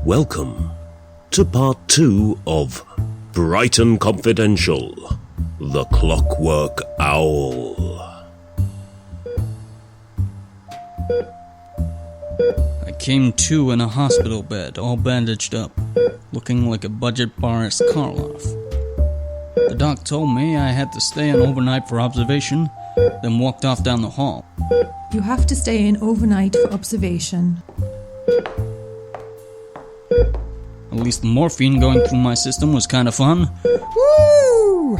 Welcome to part 2 of Brighton Confidential, The Clockwork Owl. I came to in a hospital bed, all bandaged up, looking like a budget barist Karloff. The doc told me I had to stay in overnight for observation, then walked off down the hall. You have to stay in overnight for observation. At least the morphine going through my system was kind of fun. Woo!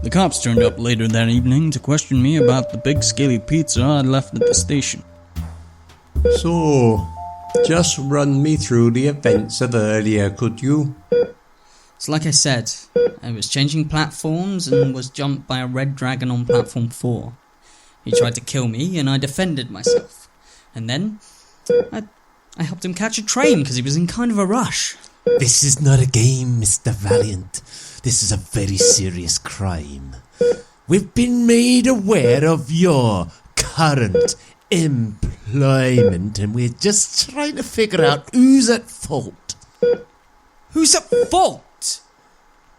The cops turned up later that evening to question me about the big scaly pizza I'd left at the station. So, just run me through the events of earlier, could you? It's like I said, I was changing platforms and was jumped by a red dragon on platform 4. He tried to kill me and I defended myself. And then, I helped him catch a train because he was in kind of a rush. This is not a game, Mr. Valiant. This is a very serious crime. We've been made aware of your current employment and we're just trying to figure out who's at fault. Who's at fault?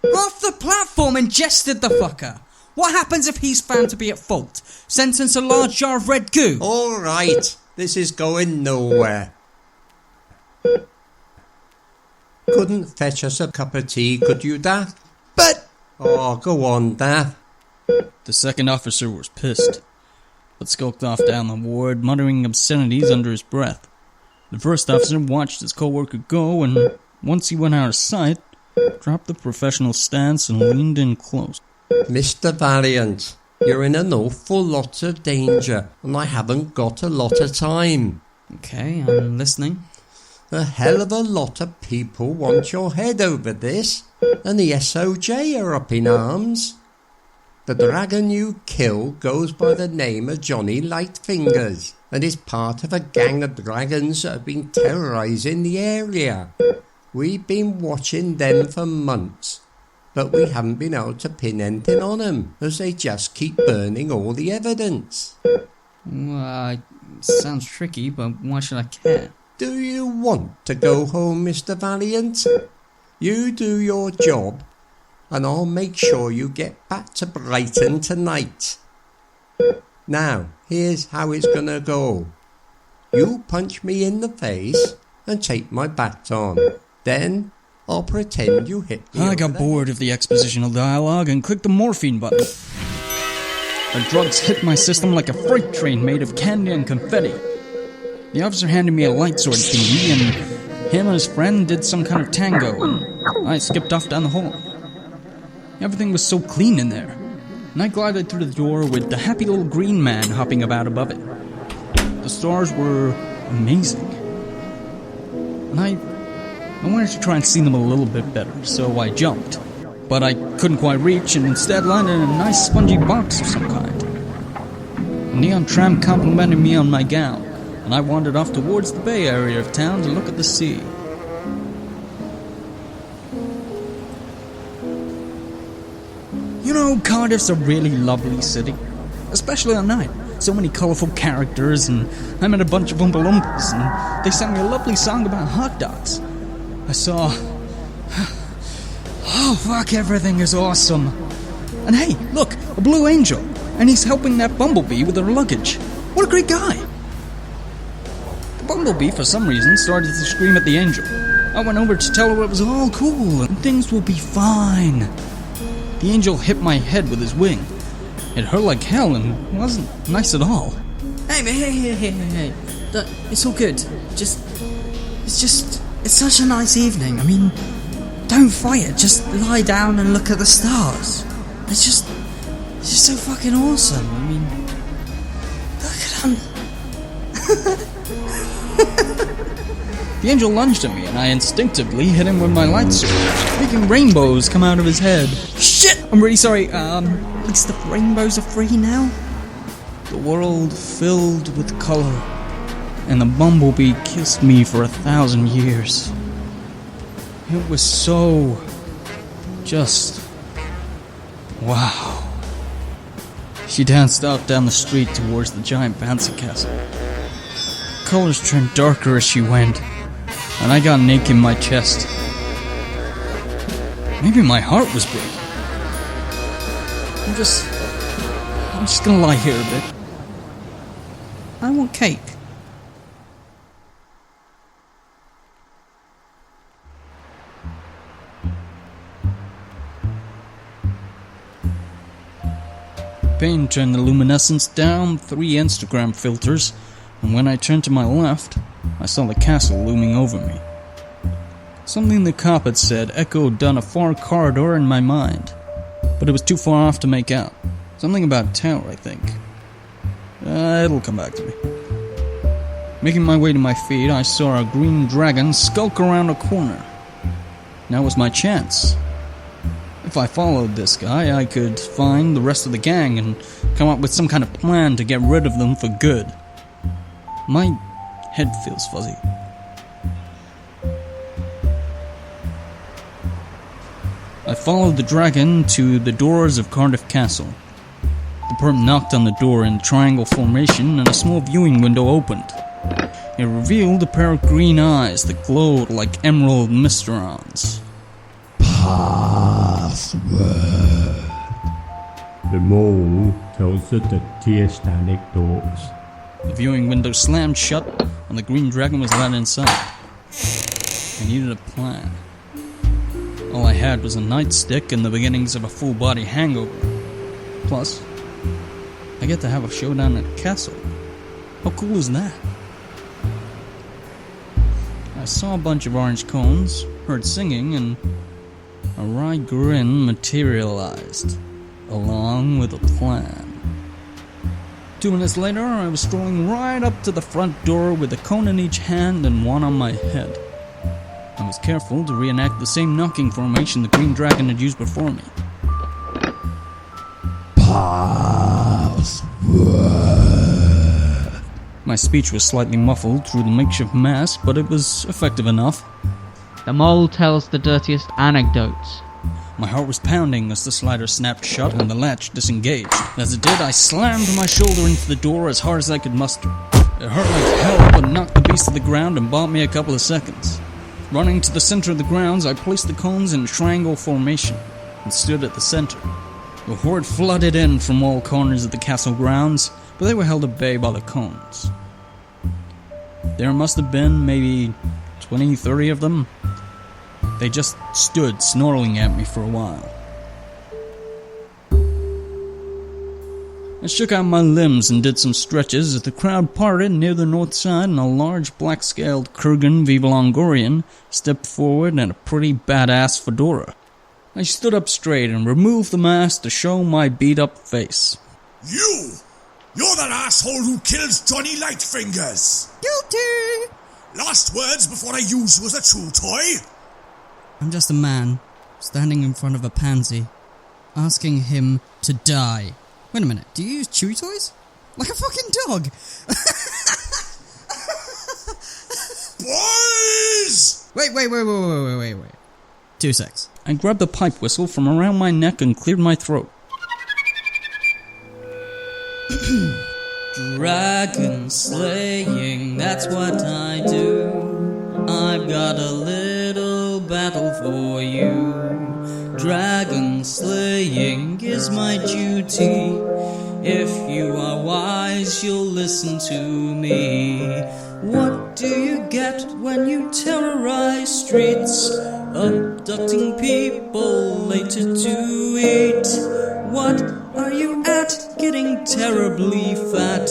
Half the platform ingested the fucker. What happens if he's found to be at fault? Sentence a large jar of red goo. Alright, this is going nowhere. Couldn't fetch us a cup of tea, could you, Dad? But... Oh, go on, Dad. The second officer was pissed, but skulked off down the ward, muttering obscenities under his breath. The first officer watched his co-worker go, and once he went out of sight, dropped the professional stance and leaned in close. Mr. Valiant, you're in an awful lot of danger, and I haven't got a lot of time. Okay, I'm listening. A hell of a lot of people want your head over this, and the SOJ are up in arms. The dragon you kill goes by the name of Johnny Lightfingers, and is part of a gang of dragons that have been terrorising the area. We've been watching them for months, but we haven't been able to pin anything on them, as they just keep burning all the evidence. Well, sounds tricky, but why should I care? Do you want to go home, Mr. Valiant? You do your job, and I'll make sure you get back to Brighton tonight. Now, here's how it's gonna go. You punch me in the face and take my baton. Then, I'll pretend you hit me. I got bored of the expositional dialogue and clicked the morphine button. The drugs hit my system like a freight train made of candy and confetti. The officer handed me a light sword thingy, and him and his friend did some kind of tango, and I skipped off down the hall. Everything was so clean in there, and I glided through the door with the happy little green man hopping about above it. The stars were amazing, and I wanted to try and see them a little bit better, so I jumped. But I couldn't quite reach, and instead landed in a nice spongy box of some kind. A neon tram complimented me on my gown, and I wandered off towards the bay area of town to look at the sea. You know, Cardiff's a really lovely city, especially at night. So many colourful characters, and I met a bunch of Oompa Loompas, and they sang me a lovely song about hot dogs. I saw... Oh, fuck, everything is awesome. And hey, look, a blue angel, and he's helping that bumblebee with her luggage. What a great guy. The bumblebee, for some reason, started to scream at the angel. I went over to tell her it was all cool, and things will be fine. The angel hit my head with his wing. It hurt like hell and wasn't nice at all. Hey. It's all good. It's such a nice evening. I mean, don't fight it. Just lie down and look at the stars. It's just so fucking awesome. I mean, look at them. The angel lunged at me and I instinctively hit him with my light sword, making rainbows come out of his head. Shit! I'm really sorry. At least the rainbows are free now. The world filled with color, and the bumblebee kissed me for 1,000 years. It was so... just... wow. She danced out down the street towards the giant bouncy castle. colors turned darker as she went, and I got an ache in my chest. Maybe my heart was breaking. I'm just gonna lie here a bit. I want cake. Pain turned the luminescence down 3 Instagram filters, and when I turned to my left, I saw the castle looming over me. Something the cop had said echoed down a far corridor in my mind, but it was too far off to make out. Something about tower, I think. It'll come back to me. Making my way to my feet, I saw a green dragon skulk around a corner. Now was my chance. If I followed this guy, I could find the rest of the gang and come up with some kind of plan to get rid of them for good. My head feels fuzzy. I followed the dragon to the doors of Cardiff Castle. The perp knocked on the door in triangle formation and a small viewing window opened. It revealed a pair of green eyes that glowed like emerald misterons. Password. The mole tells the dirtiest anecdotes. The viewing window slammed shut and the green dragon was let inside. I needed a plan. All I had was a nightstick and the beginnings of a full-body hangover. Plus, I get to have a showdown at the castle. How cool is that? I saw a bunch of orange cones, heard singing, and a wry grin materialized, along with a plan. 2 minutes later, I was strolling right up to the front door with a cone in each hand and one on my head. I was careful to reenact the same knocking formation the green dragon had used before me. Password. My speech was slightly muffled through the makeshift mask, but it was effective enough. The mole tells the dirtiest anecdotes. My heart was pounding as the slider snapped shut and the latch disengaged. As it did, I slammed my shoulder into the door as hard as I could muster. It hurt like hell, but knocked the beast to the ground and bought me a couple of seconds. Running to the center of the grounds, I placed the cones in triangle formation and stood at the center. The horde flooded in from all corners of the castle grounds, but they were held at bay by the cones. There must have been maybe 20, 30 of them. They just stood snarling at me for a while. I shook out my limbs and did some stretches as the crowd parted near the north side and a large black-scaled Kurgan Viva Longorian stepped forward in a pretty badass fedora. I stood up straight and removed the mask to show my beat-up face. You're that asshole who killed Johnny Lightfingers! Guilty! Last words before I use you as a true toy? I'm just a man, standing in front of a pansy, asking him to die. Wait a minute, do you use chewy toys? Like a fucking dog! Boys! Wait. 2 secs. I grabbed the pipe whistle from around my neck and cleared my throat. Dragon slaying, that's what I do. I've got a little battle for you. Dragon slaying is my duty. If you are wise, you'll listen to me. What do you get when you terrorize streets, abducting people later to eat? What are you at, getting terribly fat?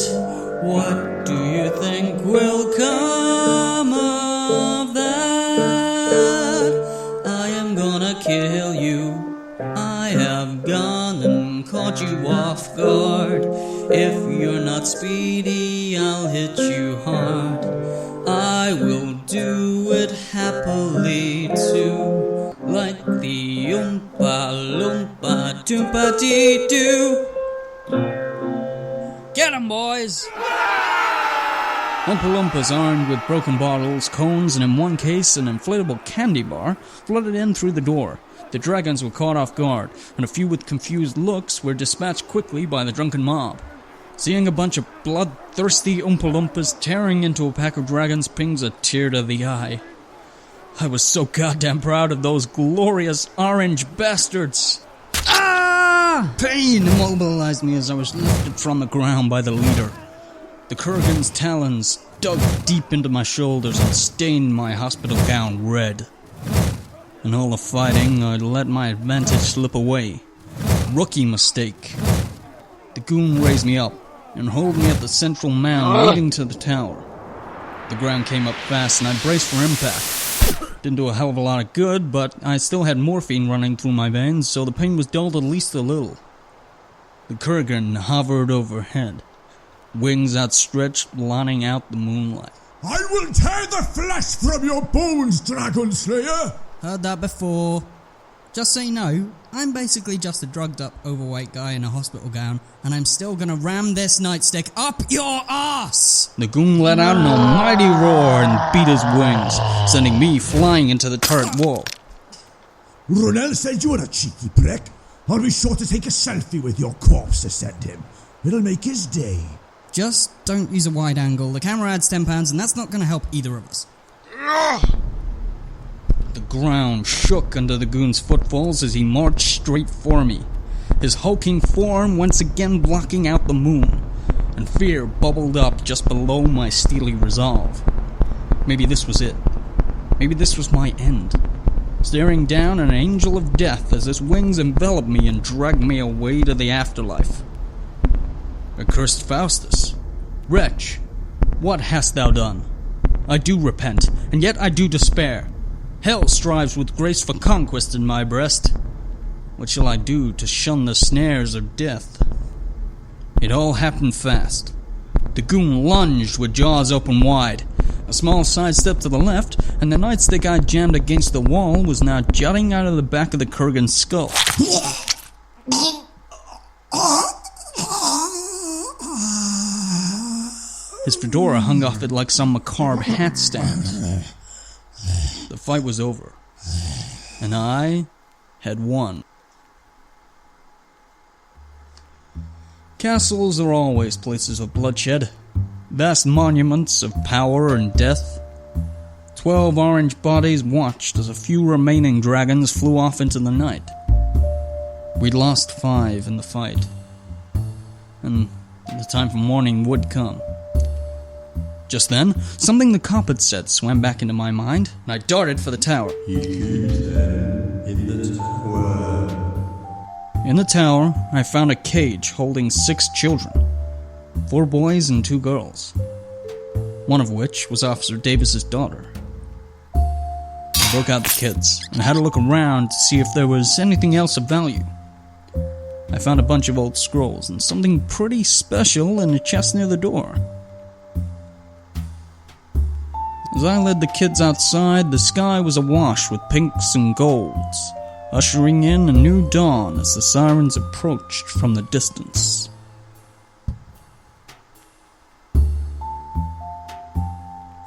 What do you think will come of that? I am gonna kill you. I have gone and caught you off guard. If you're not speedy, I'll hit you hard. I will do it happily too, like the Oompa Loompa Doompa-dee-doo. Get 'em, boys! Oompa Loompas armed with broken bottles, cones, and in one case an inflatable candy bar flooded in through the door. The dragons were caught off guard, and a few with confused looks were dispatched quickly by the drunken mob. Seeing a bunch of bloodthirsty Oompa Loompas tearing into a pack of dragons pings a tear to the eye. I was so goddamn proud of those glorious orange bastards. Ah! Pain immobilized me as I was lifted from the ground by the leader. The Kurgan's talons dug deep into my shoulders and stained my hospital gown red. In all the fighting, I let my advantage slip away. Rookie mistake. The goon raised me up and held me at the central mound leading to the tower. The ground came up fast and I braced for impact. Didn't do a hell of a lot of good, but I still had morphine running through my veins, so the pain was dulled at least a little. The Kurgan hovered overhead, wings outstretched, blotting out the moonlight. I will tear the flesh from your bones, Dragon Slayer! Heard that before. Just so you know, I'm basically just a drugged up, overweight guy in a hospital gown, and I'm still gonna ram this nightstick up your ass! The goon let out an almighty roar and beat his wings, sending me flying into the turret wall. Ronell said you were a cheeky prick. I'll be sure to take a selfie with your corpse to send him. It'll make his day. Just don't use a wide angle. The camera adds £10 and that's not gonna help either of us. The ground shook under the goon's footfalls as he marched straight for me, his hulking form once again blocking out the moon, and fear bubbled up just below my steely resolve. Maybe this was it. Maybe this was my end. Staring down an angel of death as his wings enveloped me and dragged me away to the afterlife. Accursed Faustus, wretch, what hast thou done? I do repent, and yet I do despair. Hell strives with grace for conquest in my breast. What shall I do to shun the snares of death? It all happened fast. The goon lunged with jaws open wide. A small sidestep to the left, and the nightstick I jammed against the wall was now jutting out of the back of the Kurgan's skull. His fedora hung off it like some macabre hat stand. The fight was over, and I had won. Castles are always places of bloodshed, vast monuments of power and death. 12 orange bodies watched as a few remaining dragons flew off into the night. We'd lost 5 in the fight, and the time for mourning would come. Just then, something the cop had said swam back into my mind, and I darted for the tower. In the tower, I found a cage holding 6 children, 4 boys and 2 girls, one of which was Officer Davis's daughter. I broke out the kids, and had a look around to see if there was anything else of value. I found a bunch of old scrolls and something pretty special in a chest near the door. As I led the kids outside, the sky was awash with pinks and golds, ushering in a new dawn as the sirens approached from the distance. A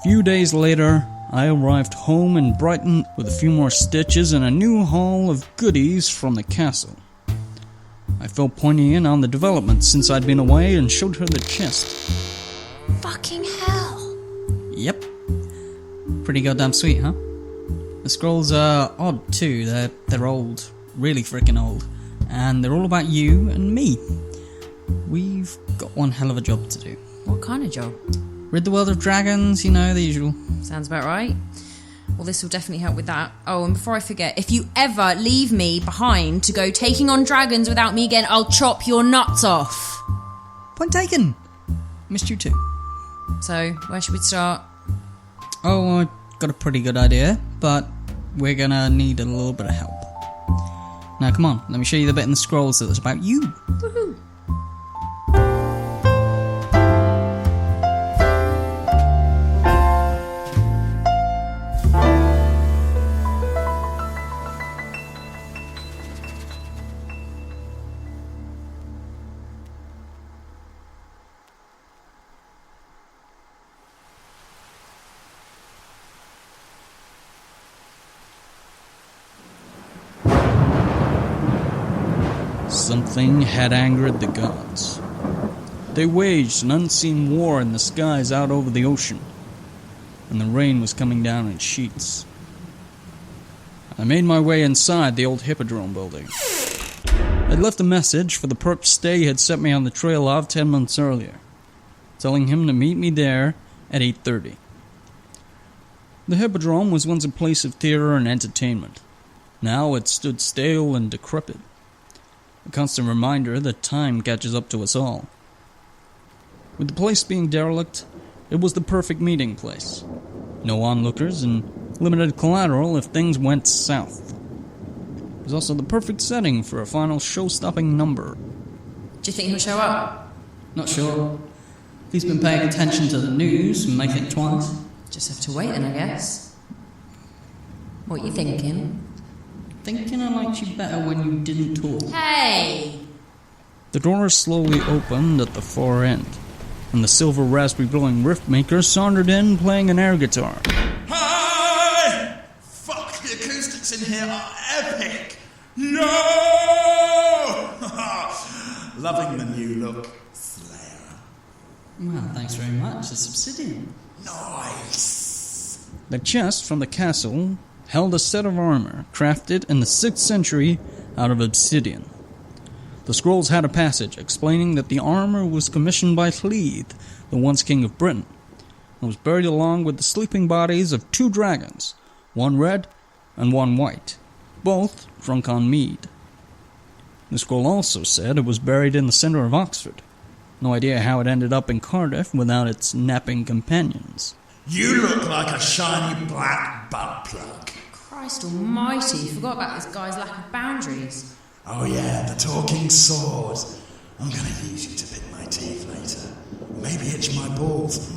few days later, I arrived home in Brighton with a few more stitches and a new haul of goodies from the castle. I felt pointing in on the developments since I'd been away and showed her the chest. Fucking hell. Yep. Pretty goddamn sweet, huh? The scrolls are odd too. They're old, really freaking old, and they're all about you and me. We've got one hell of a job to do. What kind of job? Rid the world of dragons, you know, the usual. Sounds about right. Well, this will definitely help with that. Oh, and before I forget, if you ever leave me behind to go taking on dragons without me again, I'll chop your nuts off. Point taken. Missed you too. So, where should we start? Oh, I got a pretty good idea, but we're gonna need a little bit of help. Now, come on, let me show you the bit in the scrolls that's about you. Woohoo! Something had angered the gods. they waged an unseen war in the skies out over the ocean, and the rain was coming down in sheets. I made my way inside the old Hippodrome building. I'd left a message for the perp Stay had set me on the trail of 10 months earlier, telling him to meet me there at 8:30. The Hippodrome was once a place of theater and entertainment. Now it stood stale and decrepit, a constant reminder that time catches up to us all. With the place being derelict, it was the perfect meeting place. No onlookers and limited collateral if things went south. It was also the perfect setting for a final show-stopping number. Do you think he'll show up? Not sure. If he's been paying attention to the news and may think twice. Just have to wait then, I guess. What you thinking? Thinking I liked you better when you didn't talk. Hey! The door slowly opened at the far end, and the silver raspberry blowing riff maker sauntered in playing an air guitar. Hi! Fuck, the acoustics in here are epic! Yo! Loving the new look, Slayer. Well, thanks very much. It's obsidian. Nice! The chest from the castle held a set of armor crafted in the 6th century out of obsidian. The scrolls had a passage explaining that the armor was commissioned by Llŷd, the once king of Britain, and was buried along with the sleeping bodies of 2 dragons, one red and one white, both drunk on mead. The scroll also said it was buried in the centre of Oxford. No idea how it ended up in Cardiff without its napping companions. You look like a shiny black butt plug. Christ almighty, forgot about this guy's lack of boundaries. Oh yeah, the talking sword. I'm gonna use you to pick my teeth later. Maybe itch my balls.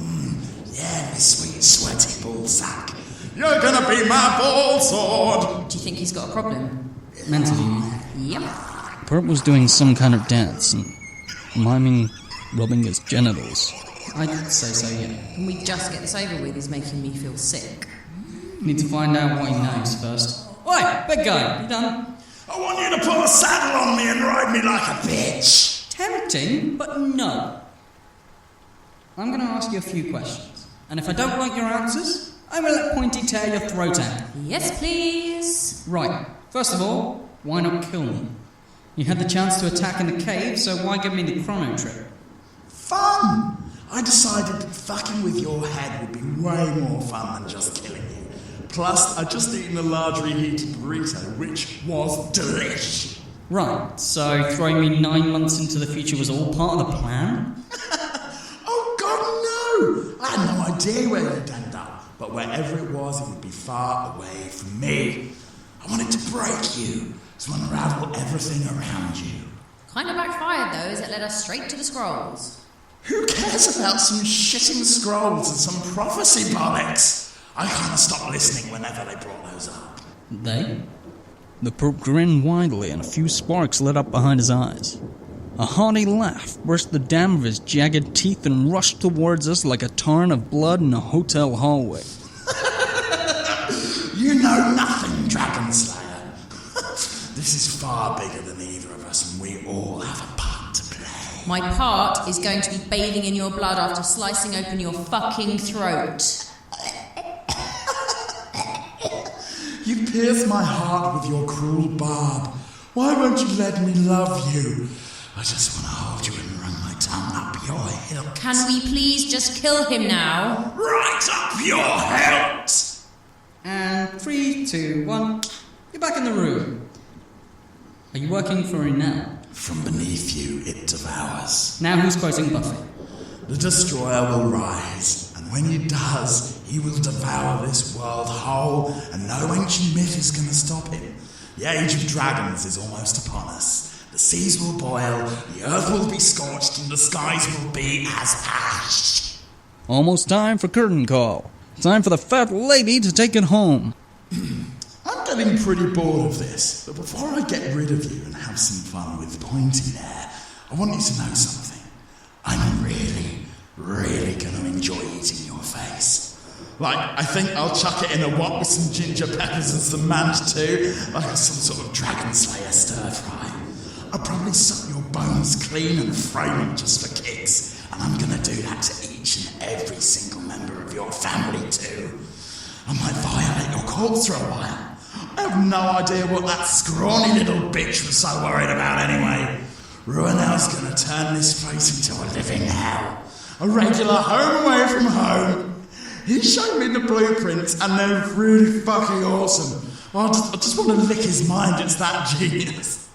Yeah, my sweet sweaty ball sack. You're gonna be my ball sword. Do you think he's got a problem? Mentally. Yep. Perp was doing some kind of dance and miming rubbing his genitals. I'd say so, yeah. Can we just get this over with? He's making me feel sick. Need to find out what he knows first. Oi, big guy, you done? I want you to pull a saddle on me and ride me like a bitch. Tempting, but no. I'm going to ask you a few questions, and if I don't like your answers, I will let Pointy tear your throat out. Yes, please. Right, first of all, why not kill me? You had the chance to attack in the cave, so why give me the chrono trip? Fun! I decided that fucking with your head would be way more fun than just killing you. Plus, I'd just eaten a large reheated burrito, which was delish. Right, so throwing me 9 months into the future was all part of the plan? Oh God, no! I had no idea where you'd end up, but wherever it would be far away from me. I wanted to break you, to unravel everything around you. Kind of backfired though, as it led us straight to the scrolls. Who cares about some shitting scrolls and some prophecy bollocks? I kind of stopped listening whenever they brought those up. They? The perp grinned widely and a few sparks lit up behind his eyes. A hearty laugh burst the dam of his jagged teeth and rushed towards us like a tarn of blood in a hotel hallway. You know nothing, Dragon Slayer. This is far bigger than either of us, and we all have a part to play. My part is going to be bathing in your blood after slicing open your fucking throat. You pierce my heart with your cruel barb. Why won't you let me love you? I just want to hold you and run my tongue up your hilt. Can we please just kill him now? Right up your hilt! And 3, 2, 1. You're back in the room. Are you working for it now? From beneath you, it devours. Now who's quoting Buffy? The Destroyer will rise, and when he does, he will devour this world whole, and no ancient myth is going to stop him. The Age of Dragons is almost upon us. The seas will boil, the earth will be scorched, and the skies will be as ash. Almost time for curtain call. Time for the fat lady to take it home. I'm getting pretty bored of this, but before I get rid of you and have some fun with Pointy there, I want you to know something. I'm really going to enjoy eating your face. Like, I think I'll chuck it in a wok with some ginger peppers and some mant too, like some sort of Dragon Slayer stir fry. I'll probably suck your bones clean and throw them just for kicks. And I'm gonna do that to each and every single member of your family too. I might violate your corpse for a while. I have no idea what that scrawny little bitch was so worried about anyway. Ruinell's gonna turn this place into a living hell. A regular home away from home. He showed me the blueprints and they're really fucking awesome. I just want to lick his mind, it's that genius.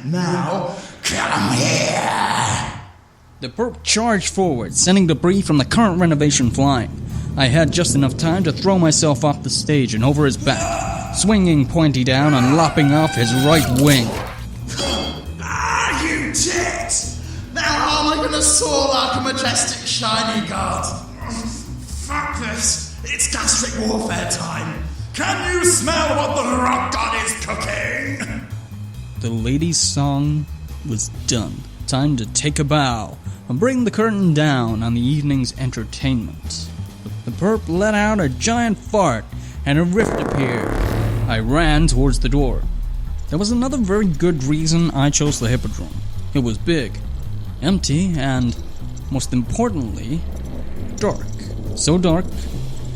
Now, come here. The perp charged forward, sending debris from the current renovation flying. I had just enough time to throw myself off the stage and over his back, swinging Pointy down and lopping off his right wing. You tit! Now how am I gonna soar like a majestic shiny god? Fuck this! It's gastric warfare time! Can you smell what the rock god is cooking? The lady's song was done. Time to take a bow and bring the curtain down on the evening's entertainment. The perp let out a giant fart and a rift appeared. I ran towards the door. There was another very good reason I chose the Hippodrome. It was big, empty, and, most importantly, dark. So dark,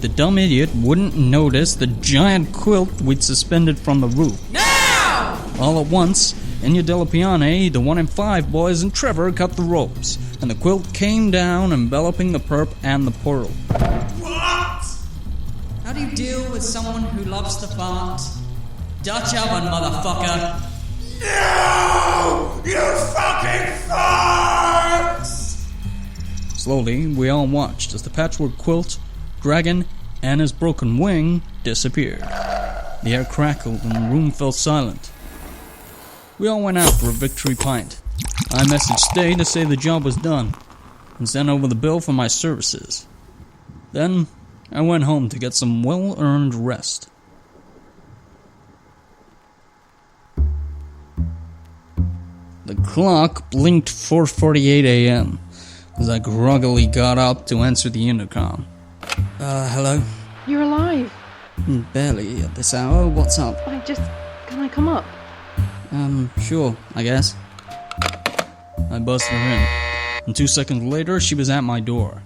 the dumb idiot wouldn't notice the giant quilt we'd suspended from the roof. Now! All at once, Enya Della Piane, the 1 in 5 boys, and Trevor cut the ropes, and the quilt came down, enveloping the perp and the portal. What? How do you deal with someone who loves to fart? Dutch oven, motherfucker! No! You fucking farts! Slowly, we all watched as the patchwork quilt, dragon, and his broken wing disappeared. The air crackled and the room fell silent. We all went out for a victory pint. I messaged Stay to say the job was done, and sent over the bill for my services. Then, I went home to get some well-earned rest. The clock blinked 4:48 a.m. as I groggily got up to answer the intercom. Hello? You're alive. Barely at this hour. What's up? Can I come up? Sure, I guess. I buzzed her in, and 2 seconds later she was at my door.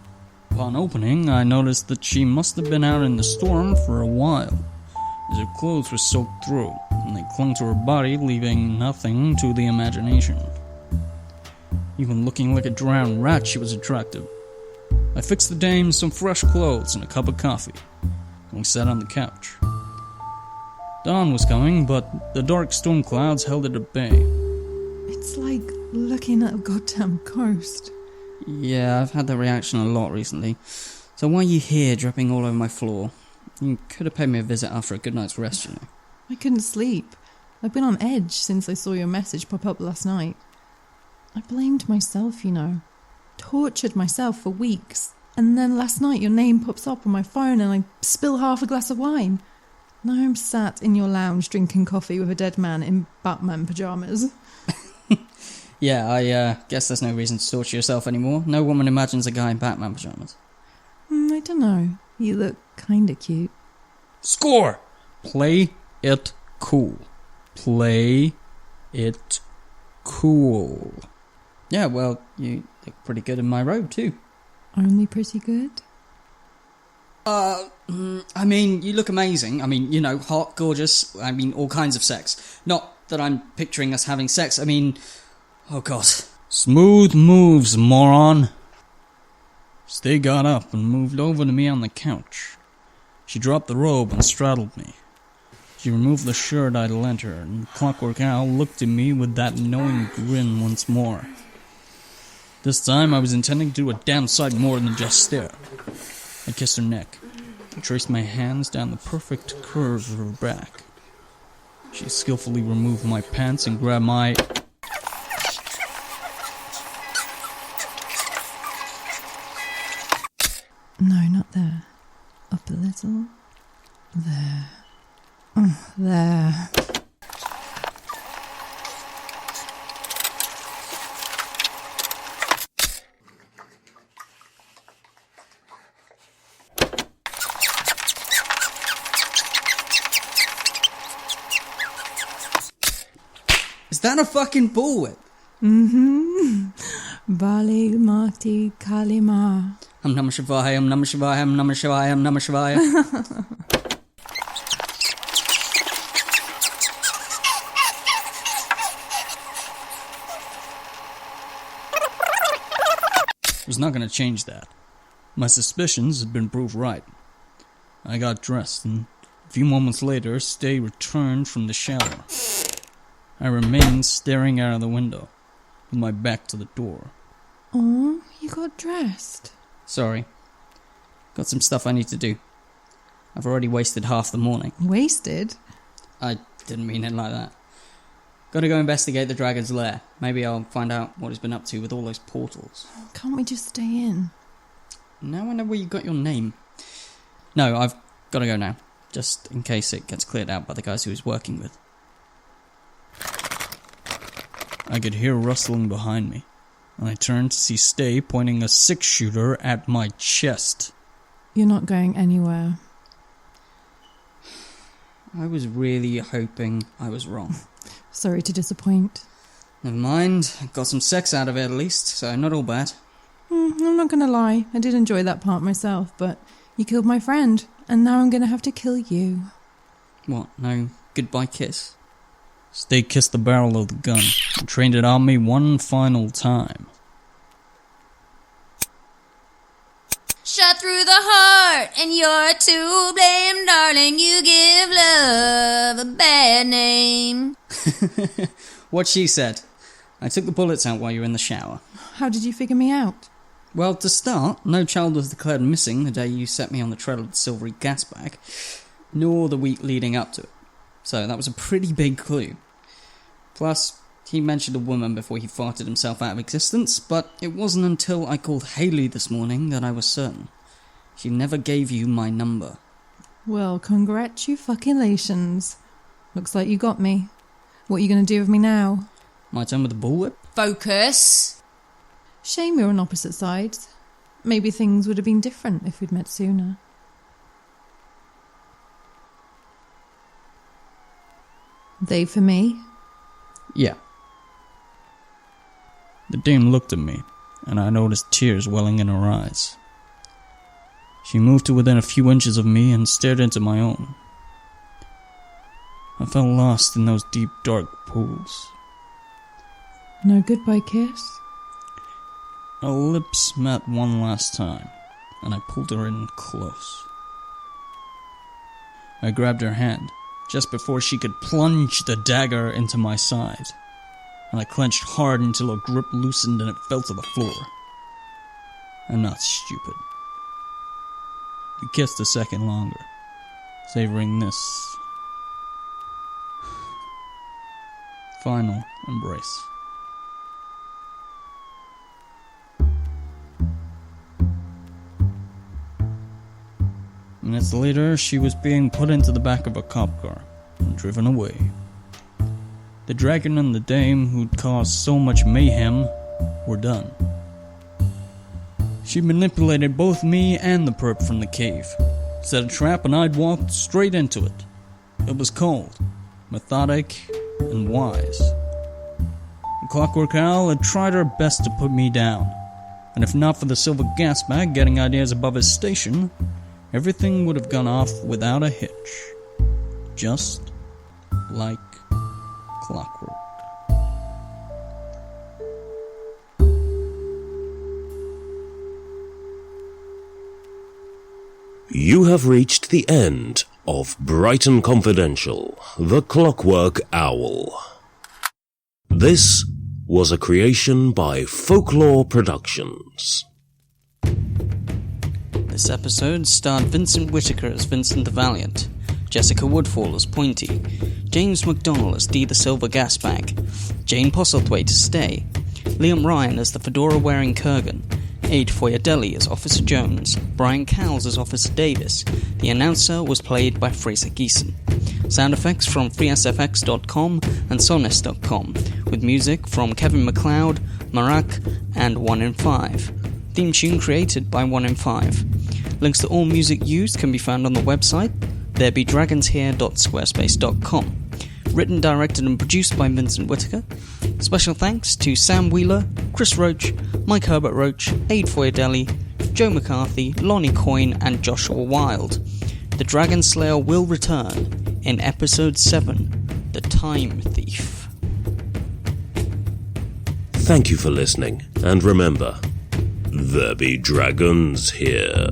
Upon opening, I noticed that she must have been out in the storm for a while, as her clothes were soaked through, and they clung to her body, leaving nothing to the imagination. Even looking like a drowned rat, she was attractive. I fixed the dame some fresh clothes and a cup of coffee, and we sat on the couch. Dawn was coming, but the dark storm clouds held it at bay. It's like looking at a goddamn ghost. Yeah, I've had that reaction a lot recently. So why are you here, dripping all over my floor? You could have paid me a visit after a good night's rest, you know. I couldn't sleep. I've been on edge since I saw your message pop up last night. I blamed myself, you know. Tortured myself for weeks. And then last night your name pops up on my phone and I spill half a glass of wine. Now I'm sat in your lounge drinking coffee with a dead man in Batman pyjamas. Yeah, I guess there's no reason to torture yourself anymore. No woman imagines a guy in Batman pyjamas. I don't know. You look kinda cute. Score! Play it cool. Play it cool. Yeah, well, you look pretty good in my robe, too. Only pretty good? I mean, you look amazing. I mean, you know, hot, gorgeous. I mean, all kinds of sex. Not that I'm picturing us having sex. I mean, oh god. Smooth moves, moron. Stay got up and moved over to me on the couch. She dropped the robe and straddled me. She removed the shirt I'd lent her, and Clockwork Owl looked at me with that knowing grin once more. This time I was intending to do a damn sight more than just stare. I kissed her neck, and traced my hands down the perfect curve of her back. She skillfully removed my pants and grabbed my... No, not there. Up a little. There. Oh, there. Is that a fucking bullwhip? Bali Mati Kalima. Om Namah Shivaya, Om Namah Shivaya, Om Namah Shivaya, Om Namah Shivaya. Was not going to change that. My suspicions had been proved right. I got dressed, and a few moments later, Stay returned from the shower. I remained staring out of the window, with my back to the door. Oh, you got dressed. Sorry. Got some stuff I need to do. I've already wasted half the morning. Wasted? I didn't mean it like that. Gotta go investigate the dragon's lair. Maybe I'll find out what he's been up to with all those portals. Can't we just stay in? Now I know where you got your name. No, I've gotta go now. Just in case it gets cleared out by the guys he was working with. I could hear rustling behind me, and I turned to see Stay pointing a 6-shooter at my chest. You're not going anywhere. I was really hoping I was wrong. Sorry to disappoint. Never mind, got some sex out of it at least, so not all bad. I'm not gonna lie, I did enjoy that part myself, but you killed my friend, and now I'm gonna have to kill you. What, no goodbye kiss? Stay kissed the barrel of the gun and trained it on me one final time. Shot through the heart, and you're to blame, darling. You give love a bad name. What she said. I took the bullets out while you were in the shower. How did you figure me out? Well, to start, no child was declared missing the day you set me on the trail of the Silver Gasbag, nor the week leading up to it. So that was a pretty big clue. Plus, he mentioned a woman before he farted himself out of existence, but it wasn't until I called Haley this morning that I was certain. She never gave you my number. Well, congratulations. Looks like you got me. What are you going to do with me now? My turn with the bullwhip? Focus. Shame we're on opposite sides. Maybe things would have been different if we'd met sooner. They for me? Yeah. The dame looked at me, and I noticed tears welling in her eyes. She moved to within a few inches of me and stared into my own. I felt lost in those deep, dark pools. No goodbye kiss? Our lips met one last time, and I pulled her in close. I grabbed her hand, just before she could plunge the dagger into my side, and I clenched hard until her grip loosened and it fell to the floor. I'm not stupid. We kissed a second longer, savoring this final embrace. Minutes later, she was being put into the back of a cop car and driven away. The dragon and the dame who'd caused so much mayhem were done. She manipulated both me and the perp from the cave, set a trap, and I'd walked straight into it. It was cold, methodic, and wise. The Clockwork Owl had tried her best to put me down, and if not for the Silver Gasbag getting ideas above his station, everything would have gone off without a hitch. Just like clockwork. You have reached the end of Brighton Confidential, The Clockwork Owl. This was a creation by Folklore Productions. This episode starred Vincent Whitaker as Vincent the Valiant, Jessica Woodfall as Pointy, James MacDonald as Dee the Silver Gasbag, Jane Postlethwaite as Stay, Liam Ryan as the fedora-wearing Kurgan, Aid Foyadelli as Officer Jones, Brian Cowles as Officer Davis. The announcer was played by Fraser Geeson. Sound effects from freesfx.com and sonus.com, with music from Kevin MacLeod, Marak, and 1 in 5. Theme tune created by 1 in 5. Links to all music used can be found on the website therebedragonshere.squarespace.com. Written, directed and produced by Vincent Whitaker. Special thanks to Sam Wheeler, Chris Roach, Mike Herbert Roach, Aid Foyadelli, Joe McCarthy, Lonnie Coyne and Joshua Wilde. The Dragon Slayer will return in Episode 7, The Time Thief. Thank you for listening, and remember, there be dragons here.